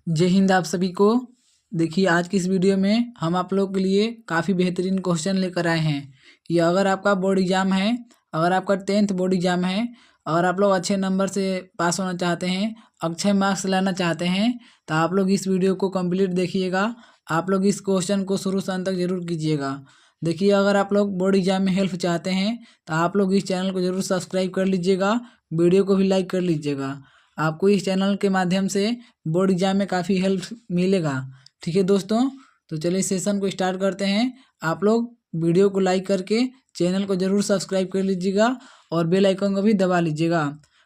जय हिंद आप सभी को। देखिए आज की इस वीडियो में हम आप लोग के लिए काफ़ी बेहतरीन क्वेश्चन लेकर आए हैं। ये अगर आपका बोर्ड एग्जाम है, अगर आपका 10th बोर्ड एग्जाम है और आप लोग अच्छे नंबर से पास होना चाहते हैं, अच्छे मार्क्स लाना चाहते हैं, तो आप लोग इस वीडियो को कंप्लीट देखिएगा। आप लोग इस क्वेश्चन को शुरू से अंत तक जरूर कीजिएगा। देखिए अगर आप लोग बोर्ड एग्जाम में हेल्प चाहते हैं तो आप लोग इस चैनल को जरूर सब्सक्राइब कर लीजिएगा, वीडियो को भी लाइक कर लीजिएगा। आपको इस चैनल के माध्यम से बोर्ड एग्जाम में काफ़ी हेल्प मिलेगा। ठीक है दोस्तों, तो चलिए सेशन को स्टार्ट करते हैं। आप लोग वीडियो को लाइक करके चैनल को ज़रूर सब्सक्राइब कर लीजिएगा और बेल आइकन को भी दबा लीजिएगा।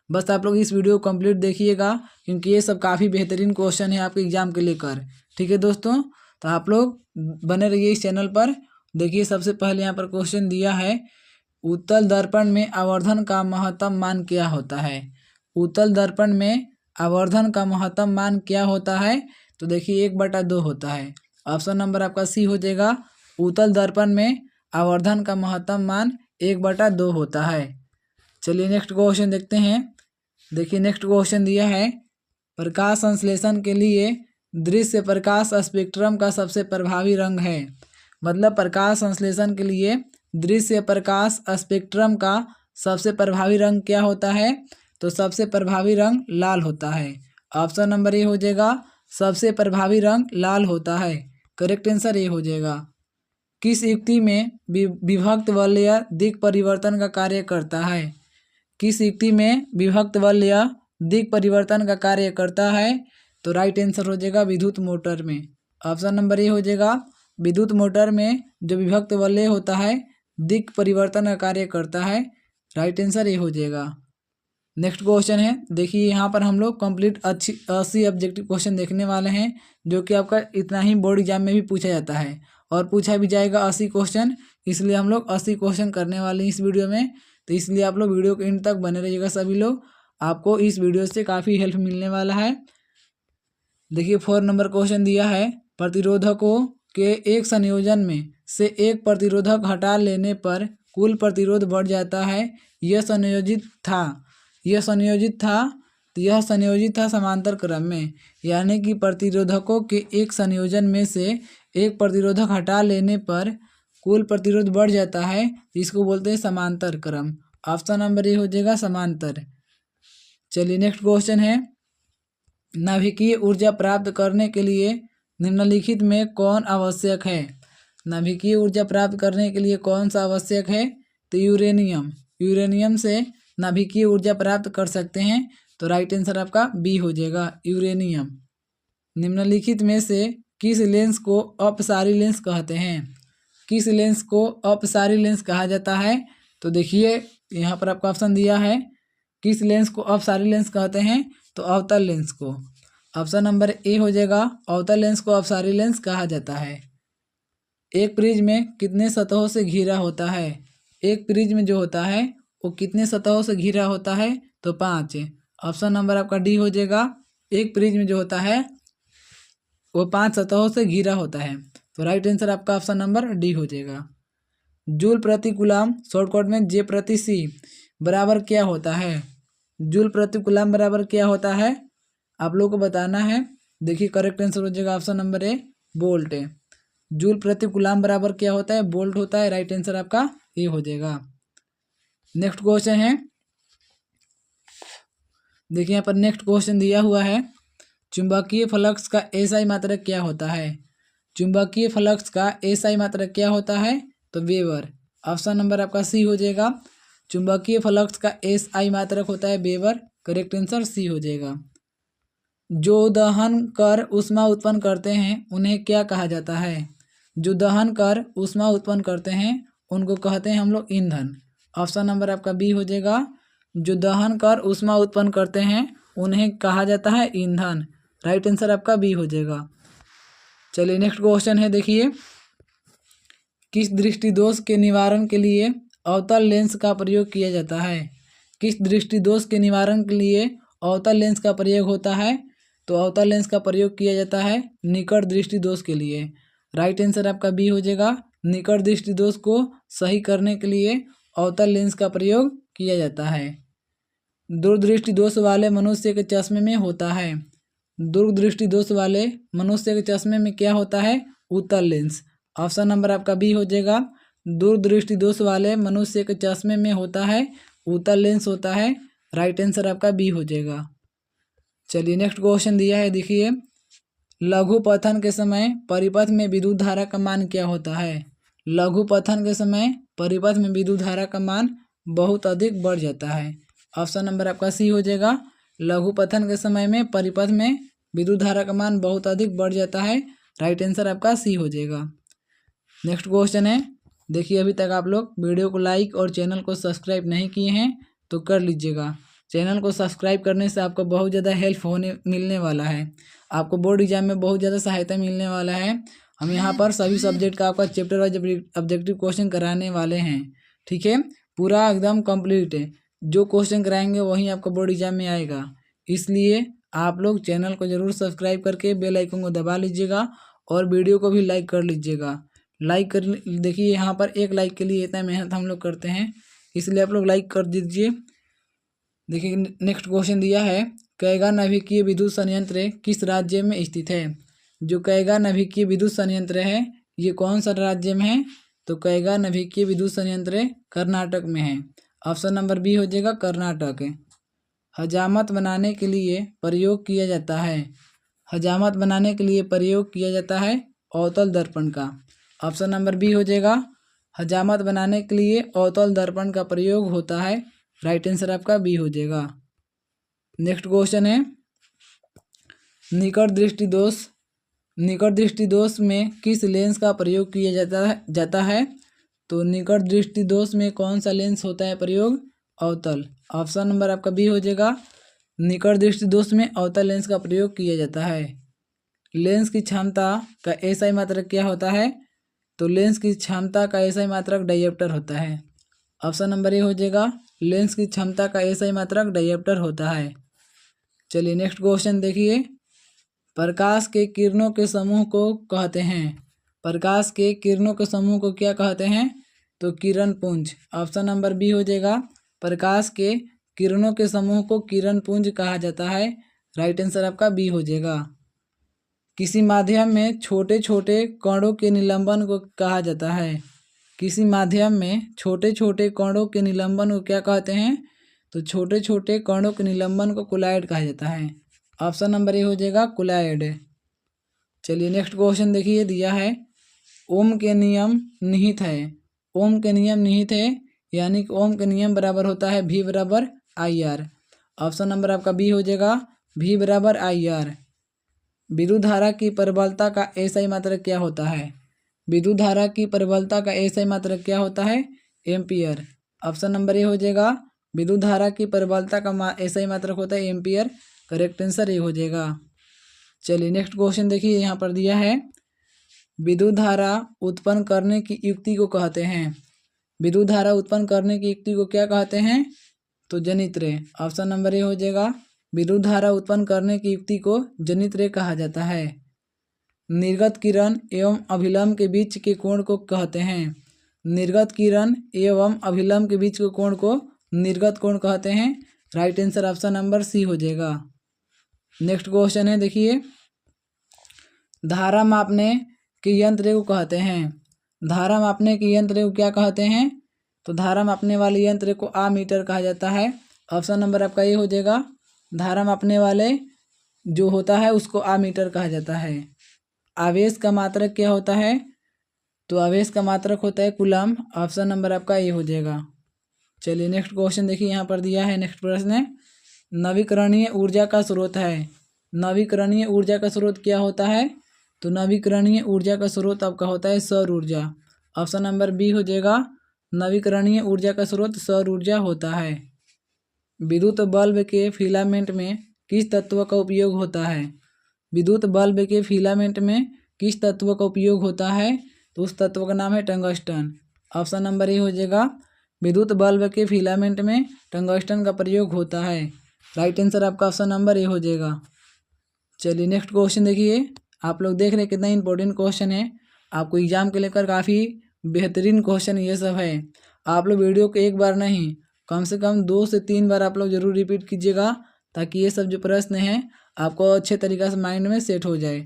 बस आप लोग इस वीडियो को कंप्लीट देखिएगा क्योंकि ये सब काफ़ी बेहतरीन क्वेश्चन है आपके एग्जाम के लेकर। ठीक है दोस्तों, तो आप लोग बने रहिए इस चैनल पर। देखिए सबसे पहले यहाँ पर क्वेश्चन दिया है, उत्तल दर्पण में आवर्धन का महत्तम मान क्या होता है। उत्तल दर्पण में आवर्धन का महत्तम मान क्या होता है? तो देखिए 1/2 होता है। ऑप्शन नंबर आपका सी हो जाएगा। उत्तल दर्पण में आवर्धन का महत्तम मान 1/2 होता है। चलिए नेक्स्ट क्वेश्चन देखते हैं। देखिए नेक्स्ट क्वेश्चन दिया है, प्रकाश संश्लेषण के लिए दृश्य प्रकाश स्पेक्ट्रम का सबसे प्रभावी रंग है। मतलब प्रकाश संश्लेषण के लिए दृश्य प्रकाश स्पेक्ट्रम का सबसे प्रभावी रंग क्या होता है? तो सबसे प्रभावी रंग लाल होता है। ऑप्शन नंबर ए हो जाएगा, सबसे प्रभावी रंग लाल होता है। करेक्ट आंसर ए हो जाएगा। किस युक्ति में विभक्त वलय दिक् परिवर्तन का कार्य करता है? किस युक्ति में विभक्त वलय दिक् परिवर्तन का कार्य करता है? तो राइट आंसर हो जाएगा विद्युत मोटर में। ऑप्शन नंबर ए हो जाएगा, विद्युत मोटर में जो विभक्त वलय होता है दिक् परिवर्तन का कार्य करता है। राइट आंसर ए हो जाएगा। नेक्स्ट क्वेश्चन है, देखिए यहाँ पर हम लोग कंप्लीट 80 ऑब्जेक्टिव क्वेश्चन देखने वाले हैं, जो कि आपका इतना ही बोर्ड एग्जाम में भी पूछा जाता है और पूछा भी जाएगा 80 क्वेश्चन। इसलिए हम लोग 80 क्वेश्चन करने वाले हैं इस वीडियो में। तो इसलिए आप लोग वीडियो के एंड तक बने रहिएगा सभी लोग, आपको इस वीडियो से काफ़ी हेल्प मिलने वाला है। देखिए 4 नंबर क्वेश्चन दिया है, प्रतिरोधकों के एक संयोजन में से एक प्रतिरोधक हटा लेने पर कुल प्रतिरोध बढ़ जाता है। यह संयोजित था समांतर क्रम में। यानी कि प्रतिरोधकों के एक संयोजन में से एक प्रतिरोधक हटा लेने पर कुल प्रतिरोध बढ़ जाता है, इसको बोलते हैं समांतर क्रम। ऑप्शन नंबर ए हो जाएगा समांतर। चलिए नेक्स्ट क्वेश्चन है, नाभिकीय ऊर्जा प्राप्त करने के लिए निम्नलिखित में कौन आवश्यक है? नाभिकीय ऊर्जा प्राप्त करने के लिए कौन सा आवश्यक है? तो यूरेनियम से नाभिकीय ऊर्जा प्राप्त कर सकते हैं। तो राइट आंसर आपका बी हो जाएगा, यूरेनियम। निम्नलिखित में से किस लेंस को अपसारी लेंस कहते हैं? किस लेंस को अपसारी लेंस कहा जाता है? तो देखिए यहाँ पर आपका ऑप्शन दिया है, किस लेंस को अपसारी लेंस कहते हैं? तो अवतल लेंस को। ऑप्शन नंबर ए हो जाएगा, अवतल लेंस को अपसारी लेंस कहा जाता है। एक प्रिज्म कितने सतहों से घिरा होता है? एक प्रिज्म जो होता है वो कितने सतहों से घिरा होता है? तो 5। ऑप्शन नंबर आपका डी हो जाएगा। एक प्रिज्म जो होता है वो 5 सतहों से घिरा होता है। तो राइट आंसर आपका ऑप्शन नंबर डी हो जाएगा। जूल प्रति कूलम शॉर्टकट में जे प्रति सी बराबर क्या होता है? जूल प्रति कूलम बराबर क्या होता है आप लोगों को बताना है। देखिए करेक्ट आंसर हो जाएगा option number A, volt. Joule प्रति कूलम बराबर क्या होता है? वोल्ट होता है। राइट आंसर आपका ए हो जाएगा। नेक्स्ट क्वेश्चन है, देखिए यहाँ पर नेक्स्ट क्वेश्चन दिया हुआ है, चुंबकीय फ्लक्स का एसआई मात्रक क्या होता है? चुंबकीय फ्लक्स का एसआई मात्रक क्या होता है? तो वेबर। ऑप्शन नंबर आपका सी हो जाएगा। चुंबकीय फ्लक्स का एसआई मात्रक होता है वेबर। करेक्ट आंसर सी हो जाएगा। जो दहन कर ऊष्मा उत्पन्न करते हैं उन्हें क्या कहा जाता है? जो दहन कर ऊष्मा उत्पन्न करते हैं उनको कहते हैं हम लोग ईंधन। ऑप्शन नंबर आपका बी हो जाएगा। जो दहन कर ऊष्मा उत्पन्न करते हैं उन्हें कहा जाता है ईंधन। राइट आंसर आपका बी हो जाएगा। चलिए नेक्स्ट क्वेश्चन है, देखिए किस दृष्टि दोष के निवारण के लिए अवतल लेंस का प्रयोग किया जाता है? किस दृष्टि दोष के निवारण के लिए अवतल लेंस का प्रयोग होता है? तो अवतल लेंस का प्रयोग किया जाता है निकट दृष्टि दोष के लिए। राइट आंसर आपका बी हो जाएगा। निकट दृष्टि दोष को सही करने के लिए अवतल लेंस का प्रयोग किया जाता है। दूरदृष्टि दोष वाले मनुष्य के चश्मे में होता है। दूरदृष्टि दोष वाले मनुष्य के चश्मे में क्या होता है? उत्तल लेंस। ऑप्शन नंबर आपका बी हो जाएगा। दूरदृष्टि दोष वाले मनुष्य के चश्मे में होता है उत्तल लेंस होता है। राइट आंसर आपका बी हो जाएगा। चलिए नेक्स्ट क्वेश्चन दिया है, देखिए लघु पतन के समय परिपथ में विद्युत धारा का मान क्या होता है? लघु पतन के समय परिपथ में विद्युत धारा का मान बहुत अधिक बढ़ जाता है। ऑप्शन नंबर आपका सी हो जाएगा। लघु पतन के समय में परिपथ में विद्युत धारा का मान बहुत अधिक बढ़ जाता है। राइट आंसर आपका सी हो जाएगा। नेक्स्ट क्वेश्चन है, देखिए अभी तक आप लोग वीडियो को लाइक और चैनल को सब्सक्राइब नहीं किए हैं तो कर लीजिएगा। चैनल को सब्सक्राइब करने से आपको बहुत ज़्यादा हेल्प मिलने वाला है। आपको बोर्ड एग्जाम में बहुत ज़्यादा सहायता मिलने वाला है। हम यहाँ पर सभी सब्जेक्ट का आपका चैप्टर वाइज ऑब्जेक्टिव क्वेश्चन कराने वाले हैं, ठीक है। पूरा एकदम कंप्लीट है, जो क्वेश्चन कराएंगे वही आपका बोर्ड एग्जाम में आएगा। इसलिए आप लोग चैनल को ज़रूर सब्सक्राइब करके बेल आइकन को दबा लीजिएगा और वीडियो को भी लाइक कर लीजिएगा। लाइक कर देखिए यहाँ पर एक लाइक के लिए इतना मेहनत हम लोग करते हैं, इसलिए आप लोग लाइक कर दीजिए। देखिए नेक्स्ट क्वेश्चन दिया है, कैगा नाभिकीय विद्युत संयंत्र किस राज्य में स्थित है? जो कैगा नाभिकीय विद्युत संयंत्र है ये कौन सा राज्य में है? तो कैगा नाभिकीय विद्युत संयंत्र कर्नाटक में है। ऑप्शन नंबर बी हो जाएगा कर्नाटक। हजामत बनाने के लिए प्रयोग किया जाता है। हजामत बनाने के लिए प्रयोग किया जाता है अवतल दर्पण का। ऑप्शन नंबर बी हो जाएगा। हजामत बनाने के लिए अवतल दर्पण का प्रयोग होता है। राइट आंसर आपका बी हो जाएगा। नेक्स्ट क्वेश्चन है, निकट दृष्टि दोष में किस लेंस का प्रयोग किया जाता है? तो निकट दृष्टि दोष में कौन सा लेंस होता है प्रयोग? अवतल। ऑप्शन नंबर आपका बी हो जाएगा। निकट दृष्टि दोष में अवतल लेंस का प्रयोग किया जाता है। लेंस की क्षमता का एसआई मात्रक क्या होता है? तो लेंस की क्षमता का एसआई मात्रक डायप्टर होता है। ऑप्शन नंबर ए हो जाएगा। लेंस की क्षमता का एसआई मात्रक डायप्टर होता है। चलिए नेक्स्ट क्वेश्चन देखिए, प्रकाश के किरणों के समूह को कहते हैं। प्रकाश के किरणों के समूह को क्या कहते हैं? तो किरण पुंज। ऑप्शन नंबर बी हो जाएगा। प्रकाश के किरणों के समूह को किरण पुंज कहा जाता है। राइट आंसर आपका बी हो जाएगा। किसी माध्यम में छोटे छोटे कणों के निलंबन को कहा जाता है। किसी माध्यम में छोटे छोटे कणों के निलंबन को क्या कहते हैं? तो छोटे छोटे कणों के निलंबन को कुलाइड कहा जाता है। ऑप्शन नंबर ए हो जाएगा कुलाइड। चलिए नेक्स्ट क्वेश्चन देखिए दिया है, ओम के नियम निहित है। ओम के नियम निहित है यानी कि ओम के नियम बराबर होता है V बराबर IR। ऑप्शन नंबर आपका बी हो जाएगा। V बराबर IR। विद्युत धारा की प्रबलता का एसआई मात्रक क्या होता है? विद्युत धारा की प्रबलता का एसआई मात्रक क्या होता है? एम्पियर। ऑप्शन नंबर ए हो जाएगा। विद्युत धारा की प्रबलता का एसआई मात्रक होता है एम्पियर। करेक्ट आंसर ए हो जाएगा। चलिए नेक्स्ट क्वेश्चन देखिए, यहाँ पर दिया है, विद्युत धारा उत्पन्न करने की युक्ति को कहते हैं। विद्युत धारा उत्पन्न करने की युक्ति को क्या कहते हैं? तो जनित्र। ऑप्शन नंबर ए हो जाएगा। विद्युत धारा उत्पन्न करने की युक्ति को जनित्र कहा जाता है। निर्गत किरण एवं अभिलंब के बीच के कोण को कहते हैं। निर्गत किरण एवं अभिलंब के बीच के कोण को निर्गत कोण कहते हैं। Right answer option number C हो जाएगा। नेक्स्ट क्वेश्चन है देखिए, धारा मापने के यंत्र को कहते हैं। धारा मापने के यंत्र को क्या कहते हैं? तो धारा मापने वाले यंत्र को आमीटर कहा जाता है। ऑप्शन नंबर आपका ये हो जाएगा। धारा मापने वाले जो होता है उसको आमीटर कहा जाता है। आवेश का मात्रक क्या होता है? तो आवेश का मात्रक होता है कूलम। ऑप्शन नंबर आपका ये हो जाएगा। चलिए नेक्स्ट क्वेश्चन देखिए, यहाँ पर दिया है, नेक्स्ट प्रश्न है, नवीकरणीय ऊर्जा का स्रोत है। नवीकरणीय ऊर्जा का स्रोत क्या होता है? तो नवीकरणीय ऊर्जा का स्रोत आपका होता है सौर ऊर्जा। ऑप्शन नंबर बी हो जाएगा। नवीकरणीय ऊर्जा का स्रोत सौर ऊर्जा होता है। विद्युत बल्ब के फिलामेंट में किस तत्व का उपयोग होता है? विद्युत बल्ब के फिलामेंट में किस तत्व का उपयोग होता है? तो उस तत्व का नाम है टंगस्टन। ऑप्शन नंबर ए हो जाएगा। विद्युत बल्ब के फिलामेंट में टंगस्टन का प्रयोग होता है। राइट आंसर आपका ऑप्शन नंबर ए हो जाएगा। चलिए नेक्स्ट क्वेश्चन देखिए, आप लोग देख रहे हैं कितना इंपॉर्टेंट क्वेश्चन है। आपको एग्जाम के लेकर काफ़ी बेहतरीन क्वेश्चन ये सब है। आप लोग वीडियो को एक बार नहीं कम से कम 2 से 3 बार आप लोग ज़रूर रिपीट कीजिएगा, ताकि ये सब जो प्रश्न हैं आपको अच्छे तरीक़े से माइंड में सेट हो जाए।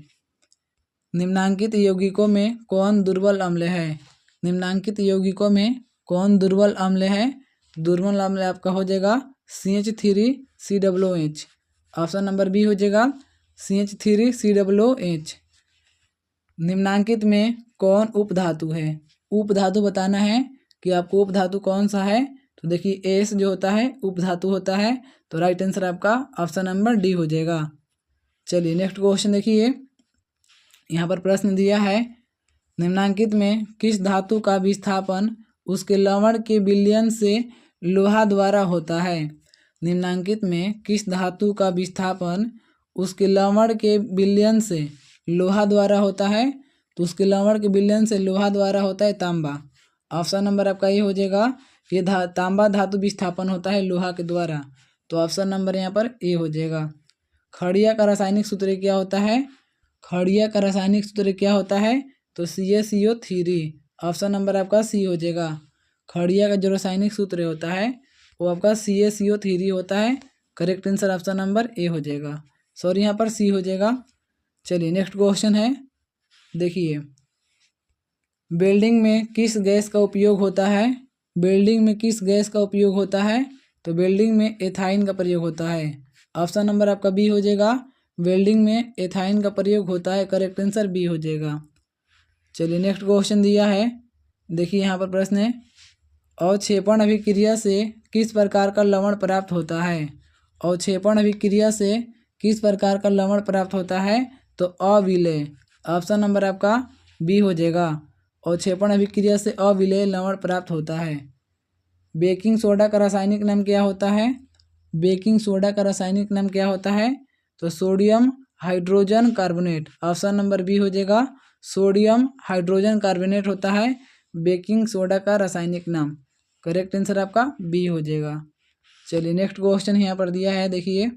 निम्नांकित यौगिकों में कौन दुर्बल अम्ल है? निम्नांकित यौगिकों में कौन दुर्बल अम्ल है? दुर्बल अम्ल आपका हो जाएगा CH3COOH। ऑप्शन नंबर बी हो जाएगा CH3COOH। निम्नांकित में कौन उपधातु है? उपधातु बताना है कि आपको उपधातु कौन सा है। तो देखिए एस जो होता है उपधातु होता है, तो राइट आंसर आपका ऑप्शन नंबर डी हो जाएगा। चलिए नेक्स्ट क्वेश्चन देखिए, यहाँ पर प्रश्न दिया है निम्नांकित में किस धातु का विस्थापन उसके लवण के विलयन से लोहा द्वारा होता है? निम्नांकित में किस धातु का विस्थापन उसके लवण के विलयन से लोहा द्वारा होता है? तो उसके लवण के विलयन से लोहा द्वारा होता है तांबा। ऑप्शन नंबर आपका ये हो जाएगा, ये तांबा धातु विस्थापन होता है लोहा के द्वारा, तो ऑप्शन नंबर यहाँ पर ए हो जाएगा। खड़िया का रासायनिक सूत्र क्या होता है? खड़िया का रासायनिक सूत्र क्या होता है? तो CaCO3। ऑप्शन नंबर आपका सी हो जाएगा। खड़िया का जो रासायनिक सूत्र होता है वो आपका CaCO3 होता है। Correct answer option number A हो जाएगा, सॉरी यहाँ पर सी हो जाएगा। चलिए नेक्स्ट क्वेश्चन है, देखिए वेल्डिंग में किस गैस का उपयोग होता है? वेल्डिंग में किस गैस का उपयोग होता है? तो वेल्डिंग में एथाइन का प्रयोग होता है। ऑप्शन नंबर आपका बी हो जाएगा, वेल्डिंग में एथाइन का प्रयोग होता है। करेक्ट आंसर बी हो जाएगा। चलिए नेक्स्ट क्वेश्चन दिया है, देखिए यहाँ पर प्रश्न है अवक्षेपण अभिक्रिया से किस प्रकार का लवण प्राप्त होता है? अवक्षेपण अभिक्रिया से किस प्रकार का लवण प्राप्त होता है? तो अविलेय। ऑप्शन नंबर आपका बी हो जाएगा, अवक्षेपण अभिक्रिया से अविलेय लवण प्राप्त होता है। बेकिंग सोडा का रासायनिक नाम क्या होता है? बेकिंग सोडा का रासायनिक नाम क्या होता है? तो sodium hydrogen carbonate. Option number B हो जाएगा, सोडियम हाइड्रोजन कार्बोनेट होता है बेकिंग सोडा का रासायनिक नाम। करेक्ट आंसर आपका बी हो जाएगा। चलिए नेक्स्ट क्वेश्चन यहाँ पर दिया है, देखिए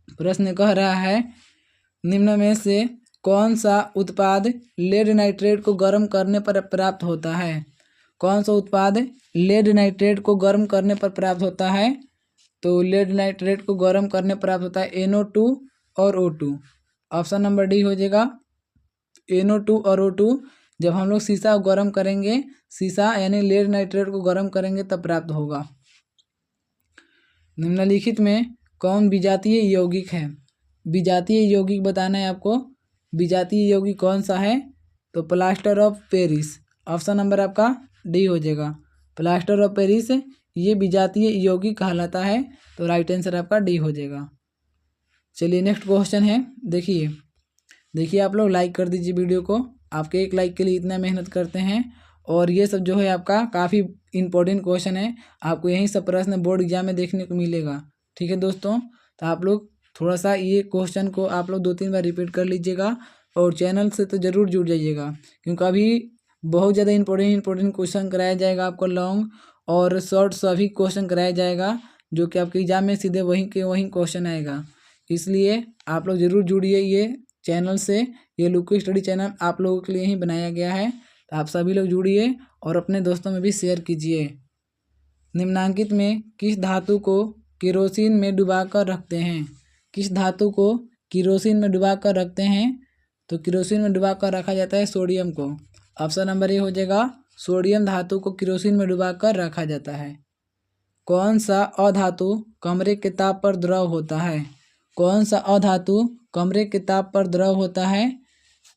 प्रश्न कह रहा है निम्न में से कौन सा उत्पाद लेड नाइट्रेट को गर्म करने पर प्राप्त होता है? कौन सा उत्पाद लेड नाइट्रेट को गर्म करने पर प्राप्त होता है? तो लेड नाइट्रेट को गर्म करने पर प्राप्त होता है NO2 और O2। ऑप्शन नंबर डी हो जाएगा, NO2 और O2 जब हम लोग शीशा गर्म करेंगे, शीशा यानी लेड नाइट्रेट को गर्म करेंगे तब प्राप्त होगा। निम्नलिखित में कौन विजातीय यौगिक है? विजातीय यौगिक बताना है आपको। विजातीय यौगिक कौन सा है? तो plaster of Paris. Option number आपका डी हो जाएगा, प्लास्टर ऑफ पेरिस ये विजातीय यौगिक कहलाता है, तो राइट आंसर आपका डी हो जाएगा। चलिए नेक्स्ट क्वेश्चन है, देखिए आप लोग लाइक कर दीजिए वीडियो को, आपके एक लाइक के लिए इतना मेहनत करते हैं। और ये सब जो है आपका काफ़ी इंपॉर्टेंट क्वेश्चन है, आपको यही सब प्रश्न बोर्ड एग्जाम में देखने को मिलेगा। ठीक है दोस्तों, तो आप लोग थोड़ा सा ये क्वेश्चन को आप लोग 2-3 बार रिपीट कर लीजिएगा और चैनल से तो ज़रूर जुड़ जाइएगा, क्योंकि अभी बहुत ज़्यादा इंपॉर्टेंट क्वेश्चन कराया जाएगा आपको, लॉन्ग और शॉर्ट सभी क्वेश्चन कराया जाएगा, जो कि आपके एग्जाम में सीधे वहीं के वहीं क्वेश्चन आएगा। इसलिए आप लोग ज़रूर जुड़िए ये चैनल से, ये लुक स्टडी चैनल आप लोगों के लिए ही बनाया गया है, तो आप सभी लोग जुड़िए और अपने दोस्तों में भी शेयर कीजिए। निम्नांकित में किस धातु को केरोसिन में डुबाकर रखते हैं? किस धातु को केरोसिन में डुबाकर रखते हैं? तो केरोसिन में डुबाकर रखा जाता है सोडियम को। ऑप्शन नंबर ए हो जाएगा, सोडियम धातु को केरोसिन में डुबाकर रखा जाता है। कौन सा अधातु कमरे के ताप पर द्रव होता है? कौन सा अधातु कमरे के ताप पर द्रव होता है?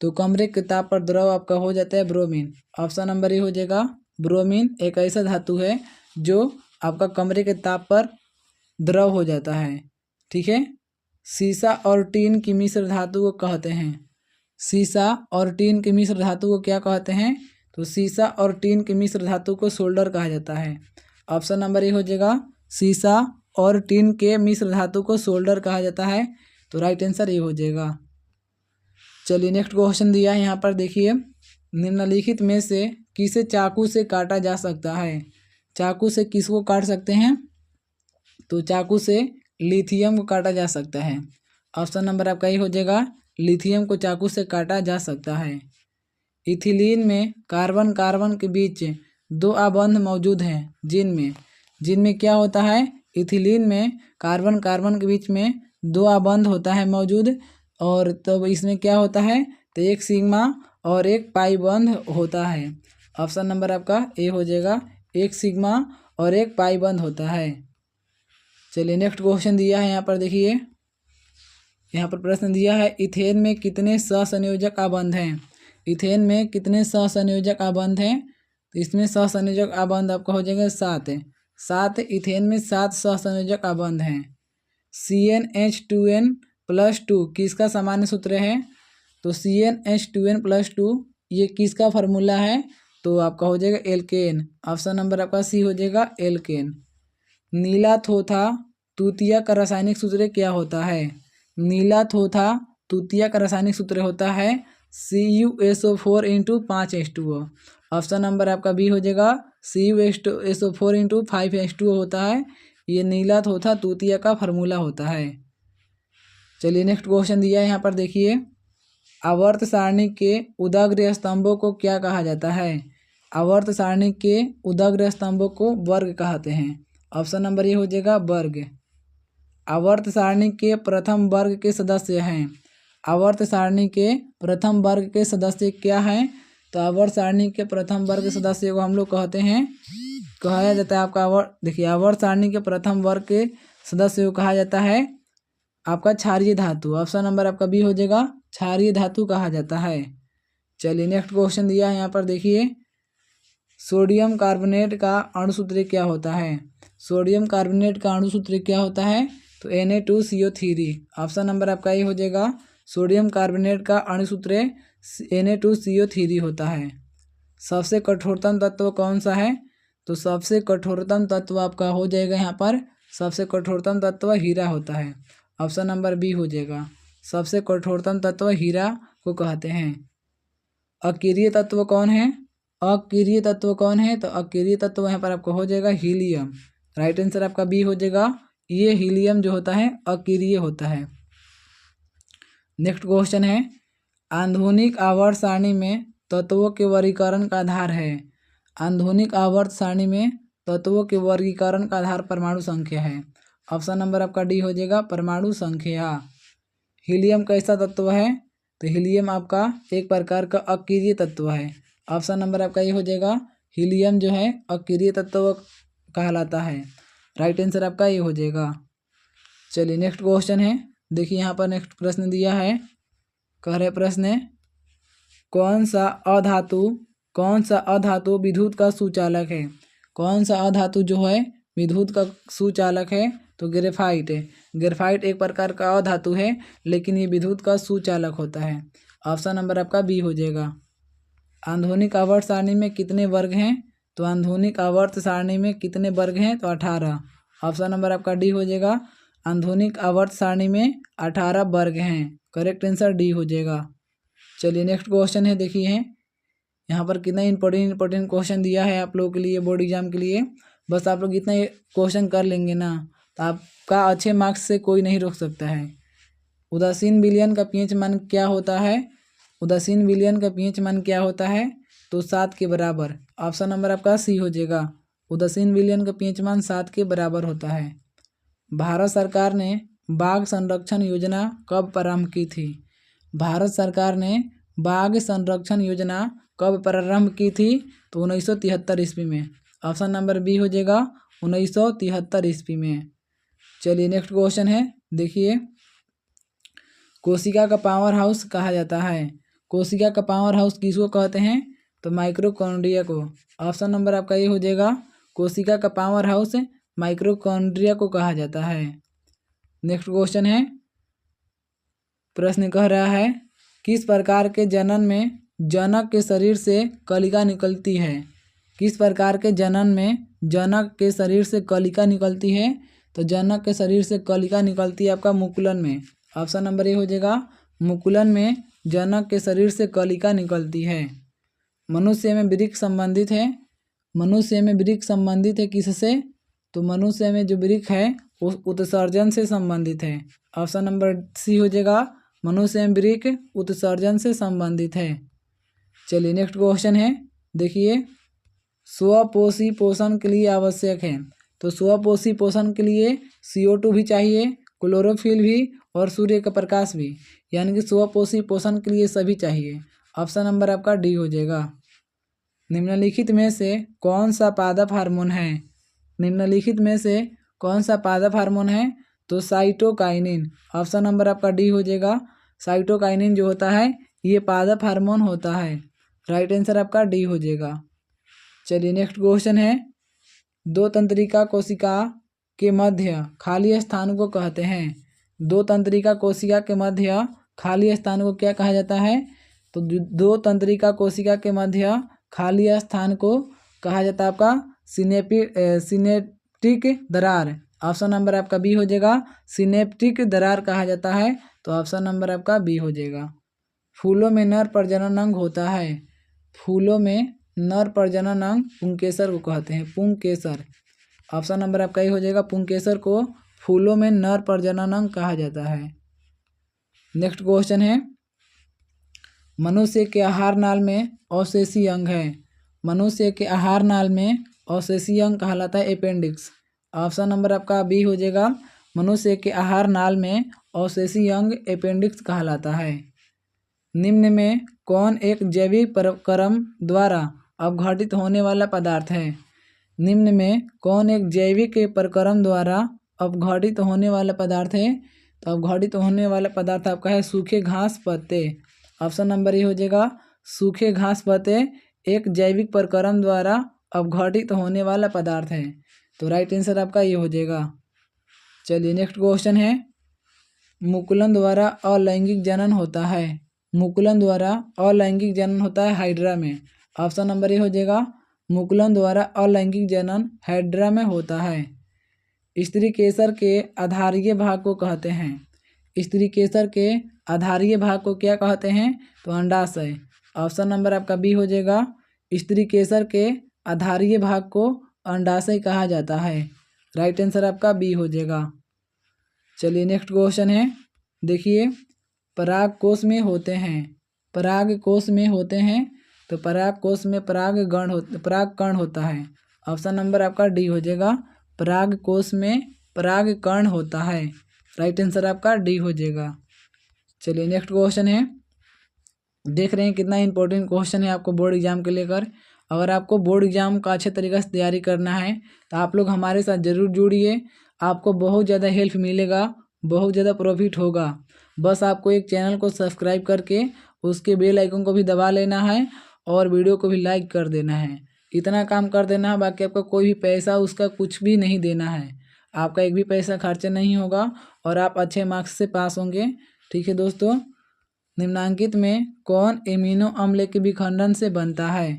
तो कमरे के ताप पर द्रव आपका हो जाता है ब्रोमीन। ऑप्शन नंबर ए हो जाएगा, ब्रोमीन एक ऐसा धातु है जो आपका कमरे के ताप पर द्रव हो जाता है। ठीक है, सीसा और टीन की मिश्र धातु को कहते हैं। सीसा और टीन की मिश्र धातु को क्या कहते हैं? तो सीसा और टीन की मिश्र धातु को सोल्डर कहा जाता है। ऑप्शन नंबर ए हो जाएगा, सीसा और टीन के मिश्र धातु को सोल्डर कहा जाता है, तो राइट आंसर ये हो जाएगा। चलिए नेक्स्ट क्वेश्चन दिया है यहाँ पर, देखिए निम्नलिखित में से किसे चाकू से काटा जा सकता है? चाकू से किसको काट सकते हैं? तो चाकू से लिथियम को काटा जा सकता है। ऑप्शन नंबर आपका ये हो जाएगा, लिथियम को चाकू से काटा जा सकता है। इथिलीन में कार्बन कार्बन के बीच 2 आबंध मौजूद हैं, जिनमें क्या होता है? इथिलीन में कार्बन कार्बन के बीच में 2 आबंध होता है मौजूद, और तब इसमें क्या होता है, तो एक सिग्मा और एक पाई बंध होता है। ऑप्शन नंबर आपका ए हो जाएगा, एक सिग्मा और एक पाई बंध होता है। चलिए नेक्स्ट क्वेश्चन दिया है यहाँ पर देखिए, यहाँ पर प्रश्न दिया है इथेन में कितने सहसंयोजक आबंध हैं। इथेन में कितने सहसंयोजक आबंध हैं, तो इसमें सहसंयोजक आबंध आपका हो जाएगा 7 है। 7 इथेन में 7 सहसंयोजक आबंध हैं। CnH2n+2 किसका सामान्य सूत्र है, तो CnH2n+2 ये किसका फार्मूला है, तो आपका हो जाएगा एल्केन। ऑप्शन नंबर आपका सी हो जाएगा एल्केन। नीला थोथा तूतिया का रासायनिक सूत्र क्या होता है। नीला थोथा तूतिया का रासायनिक सूत्र होता है CuSO4 × 5H2O। ऑप्शन नंबर आपका बी हो जाएगा, CuSO4 × 5H2O होता है। ये नीला थोथा तूतिया का फार्मूला होता है। चलिए नेक्स्ट क्वेश्चन दिया है यहाँ पर देखिए, आवर्त सारणी के उदाग्र स्तंभों को क्या कहा जाता है। आवर्त सारणी के उदाग्र स्तंभों को वर्ग कहते हैं। ऑप्शन नंबर ये हो जाएगा वर्ग। आवर्त सारणी के प्रथम वर्ग के सदस्य हैं। आवर्त सारणी के प्रथम वर्ग के सदस्य क्या हैं, तो आवर्त सारणी के प्रथम वर्ग के सदस्य को हम लोग कहते हैं, कहा जाता है आपका देखिए आवर्त सारणी के प्रथम वर्ग के सदस्य को कहा जाता है आपका क्षारीय धातु। ऑप्शन नंबर आपका बी हो जाएगा, क्षारीय धातु कहा जाता है। चलिए नेक्स्ट क्वेश्चन दिया है यहाँ पर देखिए, सोडियम कार्बोनेट का अणुसूत्र क्या होता है। सोडियम कार्बोनेट का अणुसूत्र क्या होता है, तो Na2CO3। ऑप्शन नंबर आपका ये हो जाएगा, सोडियम कार्बोनेट का अणुसूत्र Na2CO3 होता है। सबसे कठोरतम तत्व कौन सा है, तो सबसे कठोरतम तत्व आपका हो जाएगा यहाँ पर, सबसे कठोरतम तत्व हीरा होता है। ऑप्शन नंबर बी हो जाएगा, सबसे कठोरतम तत्व हीरा को कहते हैं। अकीरीय तत्व कौन है, अकीरीय तत्व कौन है, तो अकीरीय तत्व यहाँ पर आपको हो जाएगा हीलियम। राइट आंसर आपका बी हो जाएगा, ये हीलियम जो होता है अकीरीय होता है। नेक्स्ट क्वेश्चन है, आधुनिक आवर्त सारणी में तत्वों के वर्गीकरण का आधार है। आधुनिक आवर्त सारणी में तत्वों के वर्गीकरण का आधार परमाणु संख्या है। ऑप्शन नंबर आपका डी हो जाएगा, परमाणु संख्या। हीलियम कैसा तत्व है, तो हीलियम आपका एक प्रकार का अकीरीय तत्व है। ऑप्शन नंबर आपका ये हो जाएगा, हीलियम जो है अकीरीय तत्व कहलाता है। राइट आंसर आपका ये हो जाएगा। चलिए नेक्स्ट क्वेश्चन है देखिए, यहाँ पर नेक्स्ट प्रश्न दिया है, कह रहे प्रश्न कौन सा अधातु विद्युत का सुचालक है। कौन सा अधातु जो है विद्युत का सुचालक है, तो ग्रेफाइट है। ग्रेफाइट एक प्रकार का अधातु है, लेकिन ये विद्युत का सुचालक होता है। ऑप्शन नंबर आपका बी हो जाएगा। आधुनिक आवर्त सारणी में कितने वर्ग हैं, तो आधुनिक आवर्त सारणी में कितने वर्ग हैं, तो 18। ऑप्शन नंबर आपका डी हो जाएगा, आधुनिक आवर्त सारणी में 18 वर्ग हैं। करेक्ट आंसर डी हो जाएगा। चलिए नेक्स्ट क्वेश्चन है देखिए, यहाँ पर कितना इंपॉर्टेंट क्वेश्चन दिया है आप लोगों के लिए बोर्ड एग्जाम के लिए। बस आप लोग इतना क्वेश्चन कर लेंगे ना, तो आपका अच्छे मार्क्स से कोई नहीं रोक सकता है। उदासीन विलयन का पीएच मान क्या होता है। उदासीन विलयन का पीएच मान क्या होता है, तो 7 के बराबर। ऑप्शन नंबर आपका सी हो जाएगा, उदासीन विलयन का पीएच मान 7 के बराबर होता है। भारत सरकार ने बाघ संरक्षण योजना कब प्रारंभ की थी। भारत सरकार ने बाघ संरक्षण योजना कब प्रारंभ की थी, तो 1973 ईस्वी में। ऑप्शन नंबर बी हो जाएगा, 1973 ईस्वी में। चलिए नेक्स्ट क्वेश्चन है देखिए, कोशिका का पावर हाउस कहा जाता है। कोशिका का पावर हाउस किसको कहते हैं, तो माइक्रोकॉन्ड्रिया को। ऑप्शन नंबर आपका ये हो जाएगा, कोशिका का पावर हाउस माइक्रोकॉन्ड्रिया को कहा जाता है। नेक्स्ट क्वेश्चन है, प्रश्न कह रहा है किस प्रकार के जनन में जनक के शरीर से कलिका निकलती है। किस प्रकार के जनन में जनक के शरीर से कलिका निकलती है, तो जनक के शरीर से कलिका निकलती है आपका मुकुलन में। ऑप्शन नंबर ए हो जाएगा, मुकुलन में जनक के शरीर से कलिका निकलती है। मनुष्य में वृक्क संबंधित है। मनुष्य में वृक्क संबंधित है किससे, तो मनुष्य में जो वृक्क है वो उत्सर्जन से संबंधित है। ऑप्शन नंबर सी हो जाएगा, मनुष्य में वृक्क उत्सर्जन से संबंधित है। चलिए नेक्स्ट क्वेश्चन है देखिए, स्वपोषी पोषण के लिए आवश्यक है। तो स्वपोषी पोषण के लिए CO2 भी चाहिए, क्लोरोफिल भी और सूर्य का प्रकाश भी, यानी कि स्वपोषी पोषण के लिए सभी चाहिए। ऑप्शन नंबर आपका डी हो जाएगा। निम्नलिखित में से कौन सा पादप हार्मोन है? निम्नलिखित में से कौन सा पादप हार्मोन है? तो साइटोकाइनिन। ऑप्शन नंबर आपका डी हो जाएगा। साइटोकाइनिन जो होता है ये पादप हार्मोन होता है। राइट आंसर आपका डी हो जाएगा। चलिए नेक्स्ट क्वेश्चन है, दो तंत्रिका कोशिका के मध्य खाली स्थान को कहते हैं। दो तंत्रिका कोशिका के मध्य खाली स्थान को क्या कहा जाता है? तो दो तंत्रिका कोशिका के मध्य खाली स्थान को कहा जाता है आपका सिनेप्टिक दरार। ऑप्शन नंबर आपका बी हो जाएगा। सिनेप्टिक दरार कहा जाता है, तो ऑप्शन नंबर आपका बी हो जाएगा। फूलों में नर प्रजनन अंग होता है। फूलों में नर प्रजनन अंग पुंकेसर को कहते हैं, पुंकेसर। ऑप्शन नंबर आपका ये हो जाएगा। पुंकेसर को फूलों में नर प्रजनन अंग कहा जाता है। नेक्स्ट क्वेश्चन है, मनुष्य के आहार नाल में अवशेषी अंग है। मनुष्य के आहार नाल में अवशेषी अंग कहलाता है अपेंडिक्स। ऑप्शन नंबर आपका बी हो जाएगा। मनुष्य के आहार नाल में अवशेषी अंग अपेंडिक्स कहलाता है। निम्न में कौन एक जैविक प्रक्रम द्वारा अपघटित होने वाला पदार्थ है? निम्न में कौन एक जैविक प्रक्रम द्वारा अपघटित होने वाला पदार्थ है? तो अपघटित होने वाला पदार्थ आपका है सूखे घास पत्ते। ऑप्शन नंबर ये हो जाएगा। सूखे घास पत्ते एक जैविक प्रक्रम द्वारा अपघटित होने वाला पदार्थ है, तो राइट आंसर आपका ये हो जाएगा। चलिए नेक्स्ट क्वेश्चन है, मुकुलन द्वारा अलैंगिक जनन होता है। मुकुलन द्वारा अलैंगिक जनन होता है हाइड्रा में। ऑप्शन नंबर ये हो जाएगा। मुकुलन द्वारा अलैंगिक जनन हाइड्रा में होता है। स्त्री केसर के आधारीय भाग को कहते हैं। स्त्री केसर के आधारीय भाग को क्या कहते हैं? तो अंडाशय। ऑप्शन नंबर आपका बी हो जाएगा। स्त्री केसर के आधारीय भाग को अंडाशय कहा जाता है। राइट आंसर आपका बी हो जाएगा। चलिए नेक्स्ट क्वेश्चन है, देखिए पराग कोश में होते हैं। पराग कोश में होते हैं, तो पराग कोश में पराग कण होता है। ऑप्शन नंबर आपका डी हो जाएगा। पराग कोश में पराग कण होता है। राइट आंसर आपका डी हो जाएगा। चलिए नेक्स्ट क्वेश्चन है, देख रहे हैं कितना इंपॉर्टेंट क्वेश्चन है आपको बोर्ड एग्जाम के लेकर। अगर आपको बोर्ड एग्जाम का अच्छे तरीके से तैयारी करना है तो आप लोग हमारे साथ ज़रूर जुड़िए। आपको बहुत ज़्यादा हेल्प मिलेगा, बहुत ज़्यादा प्रॉफिट होगा। बस आपको एक चैनल को सब्सक्राइब करके उसके बेल आइकन को भी दबा लेना है और वीडियो को भी लाइक कर देना है। इतना काम कर देना है, बाकी आपका कोई भी पैसा उसका कुछ भी नहीं देना है। आपका एक भी पैसा खर्चा नहीं होगा और आप अच्छे मार्क्स से पास होंगे। ठीक है दोस्तों, निम्नांकित में कौन एमिनो अम्ल के विखंडन से बनता है?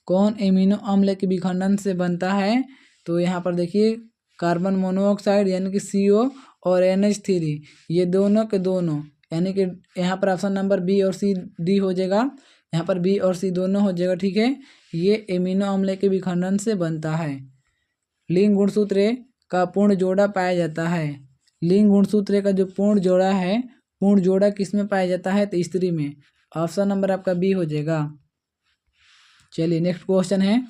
कौन एमिनो अम्ल के विखंडन से बनता है? तो यहाँ पर देखिए कार्बन मोनोऑक्साइड यानी कि CO और NH3, ये दोनों के दोनों, यानी कि यहाँ पर ऑप्शन नंबर बी और सी डी हो जाएगा। यहाँ पर बी और सी दोनों हो जाएगा। ठीक है, ये एमिनो अम्ल के विखंडन से बनता है। लिंग गुणसूत्र का पूर्ण जोड़ा पाया जाता है। लिंग गुणसूत्र का जो पूर्ण जोड़ा है, पूर्ण जोड़ा किस में पाया जाता है? तो स्त्री में। ऑप्शन नंबर आपका बी हो जाएगा। चलिए नेक्स्ट क्वेश्चन है,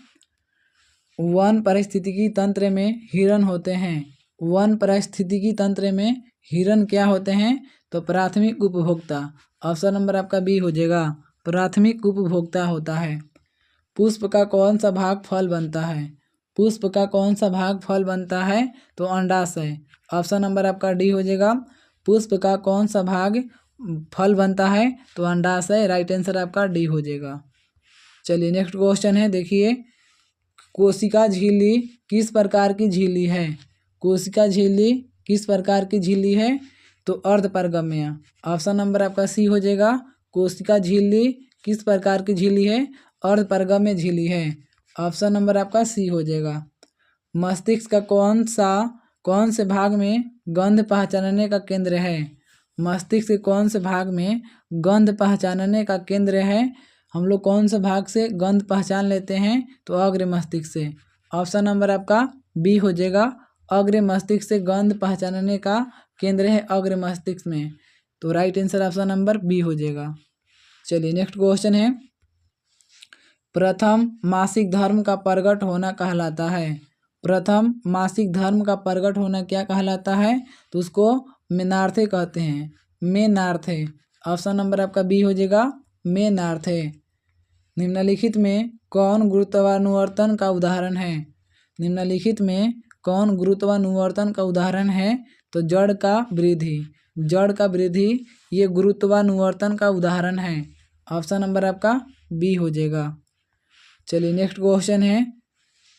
वन पारिस्थितिकी तंत्र में हिरण होते हैं। वन पारिस्थितिकी तंत्र में हिरण क्या होते हैं? तो प्राथमिक उपभोक्ता। ऑप्शन नंबर आपका बी हो जाएगा। प्राथमिक उपभोक्ता होता है। पुष्प का कौन सा भाग फल बनता है? पुष्प का कौन सा भाग फल बनता है? तो अंडाशय। ऑप्शन नंबर आपका डी हो जाएगा। पुष्प का कौन सा भाग फल बनता है? तो अंडाशय। राइट आंसर आपका डी हो जाएगा। चलिए नेक्स्ट क्वेश्चन है, देखिए कोशिका झिल्ली किस प्रकार की झिल्ली है? कोशिका झिल्ली किस प्रकार की झिल्ली है? तो अर्धपारगम्य। ऑप्शन नंबर आपका सी हो जाएगा। कोशिका झिल्ली किस प्रकार की झिल्ली है? अर्धपारगम्य झिल्ली है। ऑप्शन नंबर आपका सी हो जाएगा। मस्तिष्क का कौन से भाग में गंध पहचानने का केंद्र है? मस्तिष्क के कौन से भाग में गंध पहचानने का केंद्र है? हम लोग कौन से भाग से गंध पहचान लेते हैं? तो अग्र मस्तिष्क से। ऑप्शन नंबर आपका बी हो जाएगा। अग्र मस्तिष्क से गंध पहचानने का केंद्र है अग्र मस्तिष्क में, तो right answer option number B हो जाएगा। चलिए नेक्स्ट क्वेश्चन है, प्रथम मासिक धर्म का प्रकट होना कहलाता है। प्रथम मासिक धर्म का प्रकट होना क्या कहलाता है? तो उसको मेनार्थे कहते हैं, मेनार्थे। ऑप्शन नंबर आपका बी हो जाएगा मेनार्थे। निम्नलिखित में कौन गुरुत्वानुवर्तन का उदाहरण है? निम्नलिखित में कौन गुरुत्वानुवर्तन का उदाहरण है? तो जड़ का वृद्धि, जड़ का वृद्धि ये गुरुत्वानुवर्तन का उदाहरण है। ऑप्शन नंबर आपका बी हो जाएगा। चलिए नेक्स्ट क्वेश्चन है,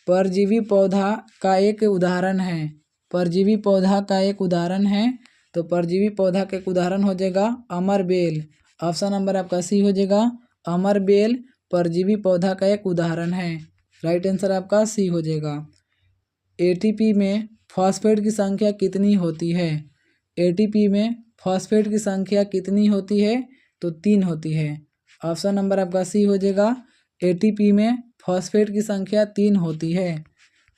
परजीवी पौधा का एक उदाहरण है। परजीवी पौधा का एक उदाहरण है, तो परजीवी पौधा का एक उदाहरण हो जाएगा अमरबेल। ऑप्शन नंबर आपका सी हो जाएगा, अमरबेल परजीवी पौधा का एक उदाहरण है। राइट आंसर आपका सी हो जाएगा। एटीपी में फॉस्फेट की संख्या कितनी होती है? एटीपी में फॉस्फेट की संख्या कितनी होती है? तो 3 होती है। ऑप्शन नंबर आपका सी हो जाएगा, एटीपी में फॉस्फेट की संख्या 3 होती है।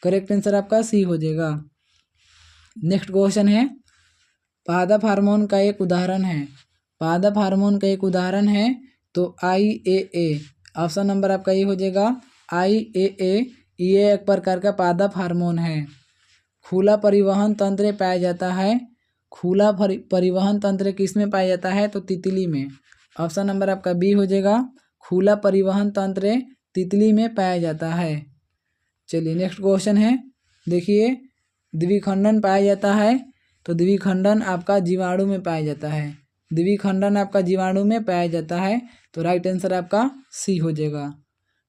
करेक्ट आंसर आपका सी हो जाएगा। नेक्स्ट क्वेश्चन है, पादप हार्मोन का एक उदाहरण है। पादप हार्मोन का एक उदाहरण है तो IAA। ऑप्शन नंबर आपका ये हो जाएगा IAA। ये एक प्रकार का पादप हार्मोन है। खुला परिवहन तंत्र पाया जाता है। खुला परिवहन तंत्र किस में पाया जाता है? तो तितली में। ऑप्शन नंबर आपका बी हो जाएगा, खुला परिवहन तंत्र तितली में पाया जाता है। चलिए नेक्स्ट क्वेश्चन है, देखिए द्विखंडन पाया जाता है, तो द्विखंडन आपका जीवाणु में पाया जाता है। द्विखंडन आपका जीवाणु में पाया जाता है, तो राइट आंसर आपका सी हो जाएगा।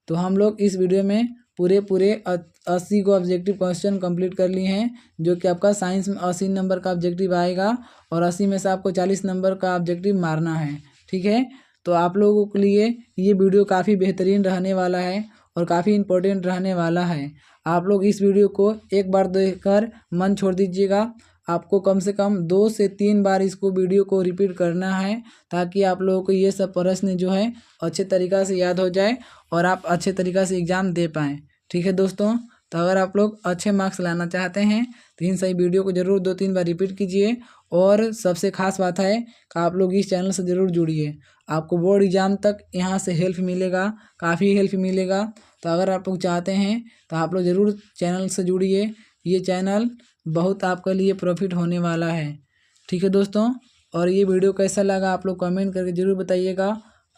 तो हम लोग इस वीडियो में पूरे 80 को ऑब्जेक्टिव क्वेश्चन कंप्लीट कर लिए हैं, जो कि आपका साइंस में 80 नंबर का ऑब्जेक्टिव आएगा और 80 में से आपको 40 नंबर का ऑब्जेक्टिव मारना है। ठीक है, तो आप लोगों के लिए ये वीडियो काफ़ी बेहतरीन रहने वाला है और काफ़ी इम्पोर्टेंट रहने वाला है। आप लोग इस वीडियो को एक बार देखकर मन छोड़ दीजिएगा। आपको कम से कम 2 से 3 बार इसको वीडियो को रिपीट करना है, ताकि आप लोगों को ये सब प्रश्न जो है अच्छे तरीक़ा से याद हो जाए और आप अच्छे तरीक़ा से एग्ज़ाम दे पाएँ। ठीक है दोस्तों, तो अगर आप लोग अच्छे मार्क्स लाना चाहते हैं तो इन सही वीडियो को ज़रूर 2-3 बार रिपीट कीजिए। और सबसे खास बात है कि आप लोग इस चैनल से ज़रूर जुड़िए। आपको बोर्ड एग्ज़ाम तक यहाँ से हेल्प मिलेगा, काफ़ी हेल्प मिलेगा। तो अगर आप लोग चाहते हैं तो आप लोग ज़रूर चैनल से जुड़िए। ये चैनल बहुत आपके लिए प्रॉफिट होने वाला है। ठीक है दोस्तों, और ये वीडियो कैसा लगा आप लोग कमेंट करके ज़रूर बताइएगा।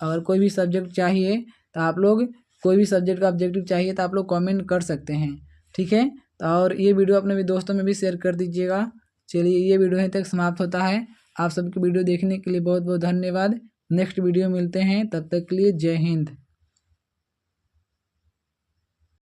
अगर कोई भी सब्जेक्ट चाहिए तो आप लोग, कोई भी सब्जेक्ट का ऑब्जेक्टिव चाहिए तो आप लोग कमेंट कर सकते हैं। ठीक है, तो और ये वीडियो अपने भी दोस्तों में भी शेयर कर दीजिएगा। चलिए ये वीडियो यहीं तक समाप्त होता है। आप सबको वीडियो देखने के लिए बहुत बहुत धन्यवाद। नेक्स्ट वीडियो मिलते हैं, तब तक के लिए जय हिंद।